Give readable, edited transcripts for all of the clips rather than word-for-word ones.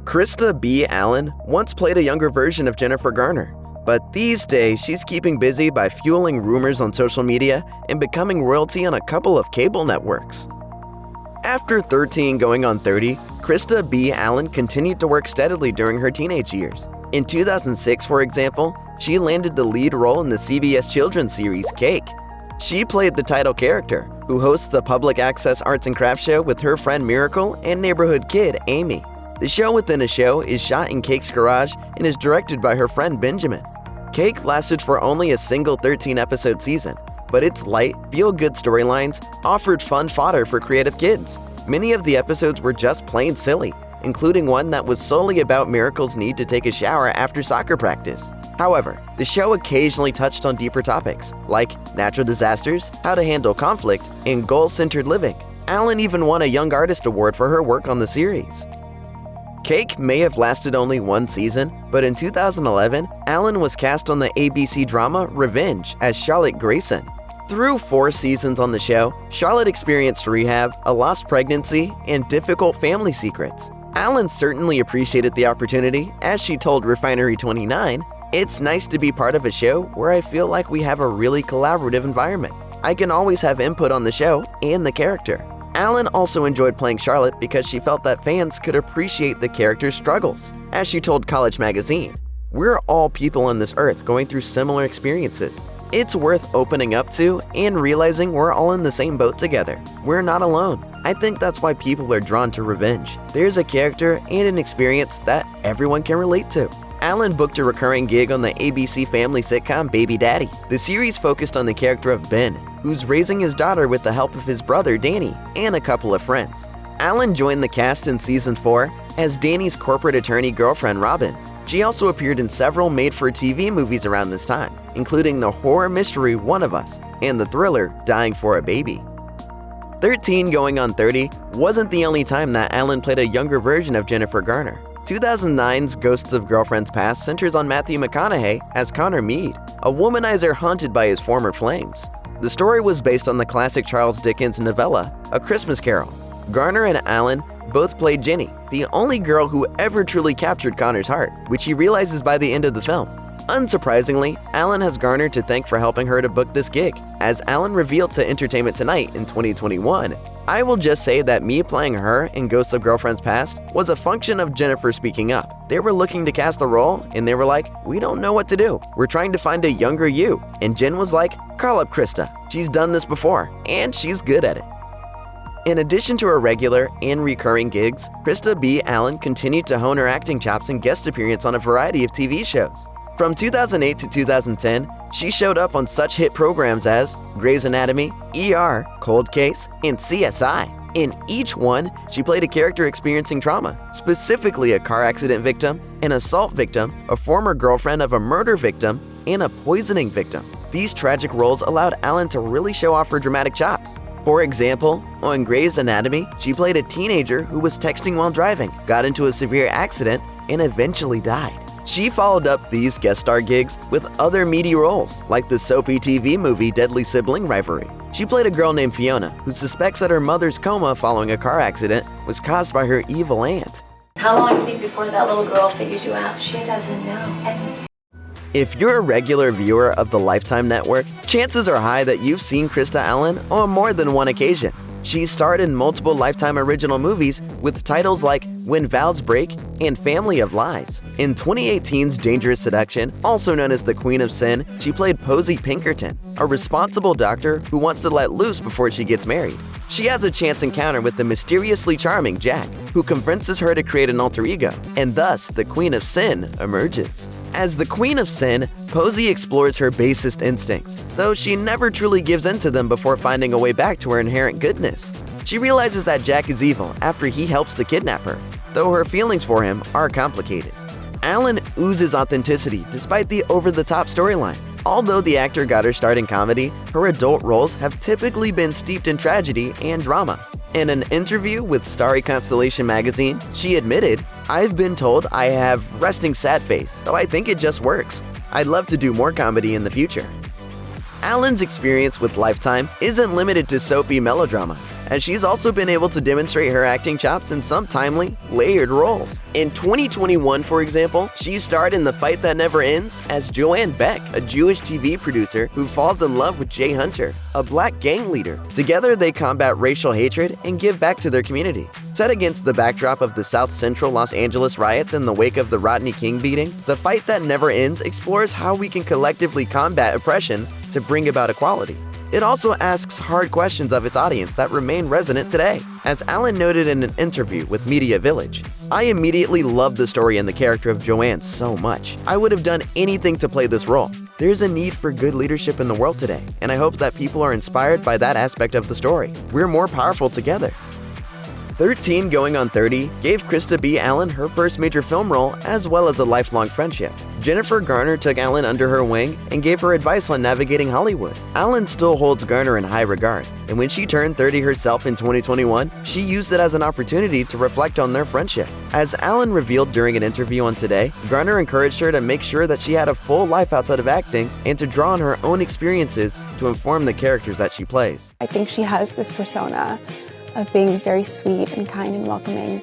Krista B. Allen once played a younger version of Jennifer Garner, but these days she's keeping busy by fueling rumors on social media and becoming royalty on a couple of cable networks. After 13 going on 30, Krista B. Allen continued to work steadily during her teenage years. In 2006, for example, she landed the lead role in the CBS children's series Cake. She played the title character, who hosts the public access arts and crafts show with her friend Miracle and neighborhood kid Amy. The show within a show is shot in Cake's garage and is directed by her friend Benjamin. Cake lasted for only a single 13-episode season, but its light, feel-good storylines offered fun fodder for creative kids. Many of the episodes were just plain silly, including one that was solely about Miracle's need to take a shower after soccer practice. However, the show occasionally touched on deeper topics, like natural disasters, how to handle conflict, and goal-centered living. Allen even won a Young Artist Award for her work on the series. Cake may have lasted only one season, but in 2011, Allen was cast on the ABC drama Revenge as Charlotte Grayson. Through 4 seasons on the show, Charlotte experienced rehab, a lost pregnancy, and difficult family secrets. Allen certainly appreciated the opportunity, as she told Refinery29, "It's nice to be part of a show where I feel like we have a really collaborative environment. I can always have input on the show and the character." Allen also enjoyed playing Charlotte because she felt that fans could appreciate the character's struggles. As she told College Magazine, "We're all people on this earth going through similar experiences. It's worth opening up to and realizing we're all in the same boat together. We're not alone. I think that's why people are drawn to Revenge. There's a character and an experience that everyone can relate to." Allen booked a recurring gig on the ABC family sitcom Baby Daddy. The series focused on the character of Ben, who's raising his daughter with the help of his brother Danny and a couple of friends. Allen joined the cast in season 4 as Danny's corporate attorney girlfriend Robin. She also appeared in several made-for-TV movies around this time, including the horror mystery One of Us and the thriller Dying for a Baby. 13 going on 30 wasn't the only time that Allen played a younger version of Jennifer Garner. 2009's Ghosts of Girlfriends Past centers on Matthew McConaughey as Connor Meade, a womanizer haunted by his former flames. The story was based on the classic Charles Dickens novella, A Christmas Carol. Garner and Allen both played Jenny, the only girl who ever truly captured Connor's heart, which he realizes by the end of the film. Unsurprisingly, Allen has Garner to thank for helping her to book this gig. As Allen revealed to Entertainment Tonight in 2021, "I will just say that me playing her in Ghosts of Girlfriends Past was a function of Jennifer speaking up. They were looking to cast the role, and they were like, 'We don't know what to do. We're trying to find a younger you.' And Jen was like, 'Call up Krista. She's done this before, and she's good at it.'" In addition to her regular and recurring gigs, Krista B. Allen continued to hone her acting chops and guest appearance on a variety of TV shows. From 2008 to 2010, she showed up on such hit programs as Grey's Anatomy, ER, Cold Case, and CSI. In each one, she played a character experiencing trauma, specifically a car accident victim, an assault victim, a former girlfriend of a murder victim, and a poisoning victim. These tragic roles allowed Allen to really show off her dramatic chops. For example, on Grey's Anatomy, she played a teenager who was texting while driving, got into a severe accident, and eventually died. She followed up these guest star gigs with other meaty roles, like the soapy TV movie Deadly Sibling Rivalry. She played a girl named Fiona, who suspects that her mother's coma following a car accident was caused by her evil aunt. How long do you think before that little girl figures you out? She doesn't know. If you're a regular viewer of the Lifetime Network, chances are high that you've seen Krista Allen on more than one occasion. She starred in multiple Lifetime original movies with titles like When Vows Break and Family of Lies. In 2018's Dangerous Seduction, also known as the Queen of Sin, she played Posey Pinkerton, a responsible doctor who wants to let loose before she gets married. She has a chance encounter with the mysteriously charming Jack, who convinces her to create an alter ego, and thus the Queen of Sin emerges. As the Queen of Sin, Posey explores her basest instincts, though she never truly gives in to them before finding a way back to her inherent goodness. She realizes that Jack is evil after he helps to kidnap her, though her feelings for him are complicated. Allen oozes authenticity despite the over-the-top storyline. Although the actor got her start in comedy, her adult roles have typically been steeped in tragedy and drama. In an interview with Starry Constellation magazine, she admitted, "I've been told I have resting sad face, so I think it just works. I'd love to do more comedy in the future." Allen's experience with Lifetime isn't limited to soapy melodrama. as she's also been able to demonstrate her acting chops in some timely, layered roles. In 2021, for example, she starred in The Fight That Never Ends as Joanne Beck, a Jewish TV producer who falls in love with Jay Hunter, a black gang leader. Together, they combat racial hatred and give back to their community. Set against the backdrop of the South Central Los Angeles riots in the wake of the Rodney King beating, The Fight That Never Ends explores how we can collectively combat oppression to bring about equality. It also asks hard questions of its audience that remain resonant today. As Allen noted in an interview with Media Village, "I immediately loved the story and the character of Joanne so much. I would have done anything to play this role. There's a need for good leadership in the world today, and I hope that people are inspired by that aspect of the story. We're more powerful together." 13 Going on 30 gave Krista B. Allen her first major film role as well as a lifelong friendship. Jennifer Garner took Allen under her wing and gave her advice on navigating Hollywood. Allen still holds Garner in high regard, and when she turned 30 herself in 2021, she used it as an opportunity to reflect on their friendship. As Allen revealed during an interview on Today, Garner encouraged her to make sure that she had a full life outside of acting and to draw on her own experiences to inform the characters that she plays. I think she has this persona of being very sweet and kind and welcoming.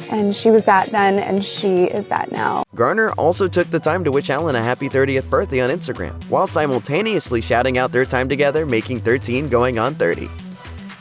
And she was that then, and she is that now. Garner also took the time to wish Allen a happy 30th birthday on Instagram, while simultaneously shouting out their time together, making 13 going on 30.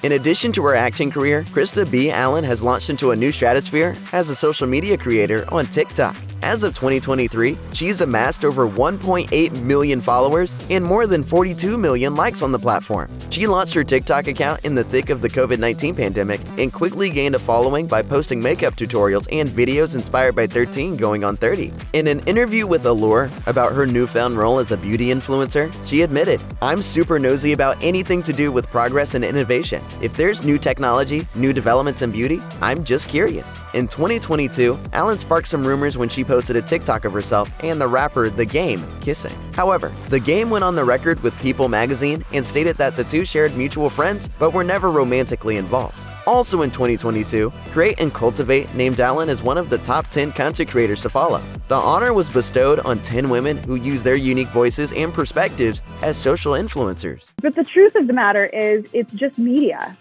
In addition to her acting career, Krista B. Allen has launched into a new stratosphere as a social media creator on TikTok. As of 2023, she's amassed over 1.8 million followers and more than 42 million likes on the platform. She launched her TikTok account in the thick of the COVID-19 pandemic and quickly gained a following by posting makeup tutorials and videos inspired by 13 going on 30. In an interview with Allure about her newfound role as a beauty influencer, she admitted, "I'm super nosy about anything to do with progress and innovation. If there's new technology, new developments in beauty, I'm just curious." In 2022, Allen sparked some rumors when she posted a TikTok of herself and the rapper The Game kissing. However, The Game went on the record with People magazine and stated that the two shared mutual friends but were never romantically involved. Also in 2022, Create and Cultivate named Allen as one of the top 10 content creators to follow. The honor was bestowed on 10 women who use their unique voices and perspectives as social influencers. But the truth of the matter is, it's just media.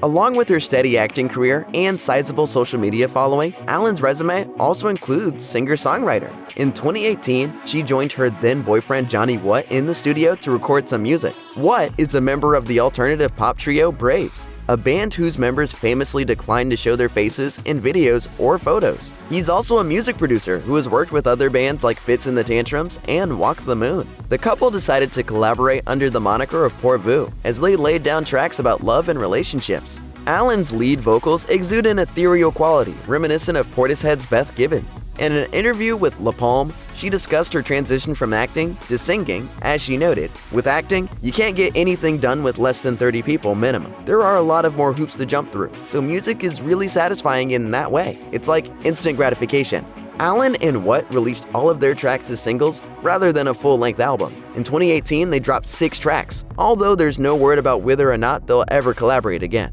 Along with her steady acting career and sizable social media following, Allen's resume also includes singer-songwriter. In 2018, she joined her then-boyfriend Johnny What in the studio to record some music. What is a member of the alternative pop trio Braves, a band whose members famously declined to show their faces in videos or photos. He's also a music producer who has worked with other bands like Fitz and the Tantrums and Walk the Moon. The couple decided to collaborate under the moniker of Pourvu as they laid down tracks about love and relationships. Allen's lead vocals exude an ethereal quality reminiscent of Portishead's Beth Gibbons. In an interview with La Palme, she discussed her transition from acting to singing, as she noted, "With acting, you can't get anything done with less than 30 people minimum. There are a lot of more hoops to jump through, so music is really satisfying in that way. It's like instant gratification." Allen and What released all of their tracks as singles rather than a full-length album. In 2018, they dropped 6 tracks, although there's no word about whether or not they'll ever collaborate again.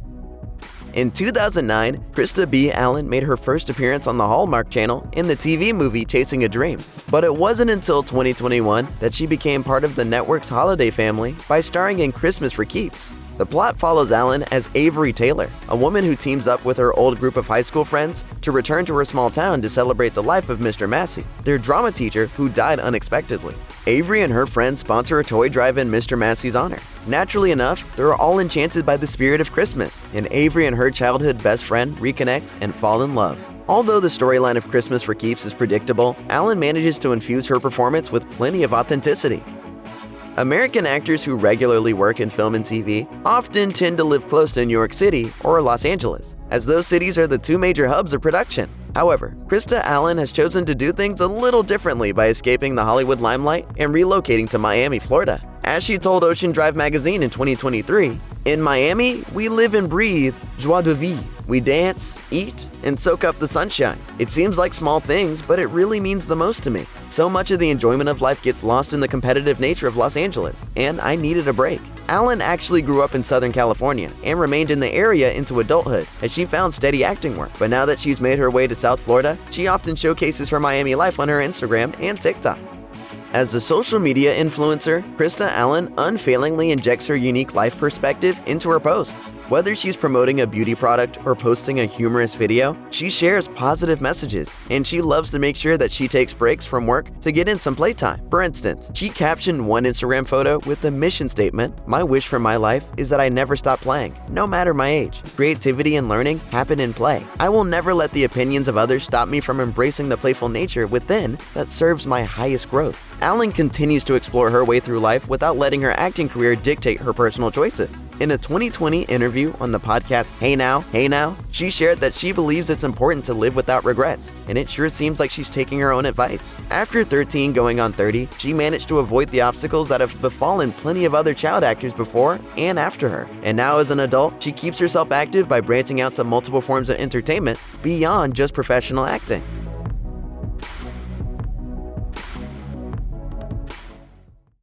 In 2009, Krista B. Allen made her first appearance on the Hallmark Channel in the TV movie Chasing a Dream. But it wasn't until 2021 that she became part of the network's holiday family by starring in Christmas for Keeps. The plot follows Allen as Avery Taylor, a woman who teams up with her old group of high school friends to return to her small town to celebrate the life of Mr. Massey, their drama teacher who died unexpectedly. Avery and her friends sponsor a toy drive in Mr. Massey's honor. Naturally enough, they're all enchanted by the spirit of Christmas, and Avery and her childhood best friend reconnect and fall in love. Although the storyline of Christmas for Keeps is predictable, Allen manages to infuse her performance with plenty of authenticity. American actors who regularly work in film and TV often tend to live close to New York City or Los Angeles, as those cities are the 2 major hubs of production. However, Krista Allen has chosen to do things a little differently by escaping the Hollywood limelight and relocating to Miami, Florida. As she told Ocean Drive magazine in 2023, "In Miami, we live and breathe joie de vivre. We dance, eat, and soak up the sunshine. It seems like small things, but it really means the most to me. So much of the enjoyment of life gets lost in the competitive nature of Los Angeles, and I needed a break." Allen actually grew up in Southern California and remained in the area into adulthood as she found steady acting work. But now that she's made her way to South Florida, she often showcases her Miami life on her Instagram and TikTok. As a social media influencer, Krista Allen unfailingly injects her unique life perspective into her posts. Whether she's promoting a beauty product or posting a humorous video, she shares positive messages, and she loves to make sure that she takes breaks from work to get in some playtime. For instance, she captioned one Instagram photo with the mission statement, "My wish for my life is that I never stop playing, no matter my age. Creativity and learning happen in play. I will never let the opinions of others stop me from embracing the playful nature within that serves my highest growth." Allen continues to explore her way through life without letting her acting career dictate her personal choices. In a 2020 interview on the podcast Hey Now, she shared that she believes it's important to live without regrets, and it sure seems like she's taking her own advice. After 13 going on 30, she managed to avoid the obstacles that have befallen plenty of other child actors before and after her. And now as an adult, she keeps herself active by branching out to multiple forms of entertainment beyond just professional acting.